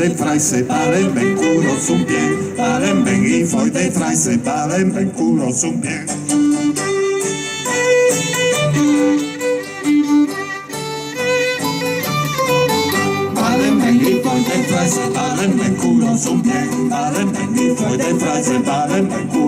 de fraise, balen ben culo sun pie, balen ben y foi de fraise, balen ben culo sun pie. Balen ben y foi de fraise, balen ben culo sun pie, balen ben y foi de fraise, balen ben culo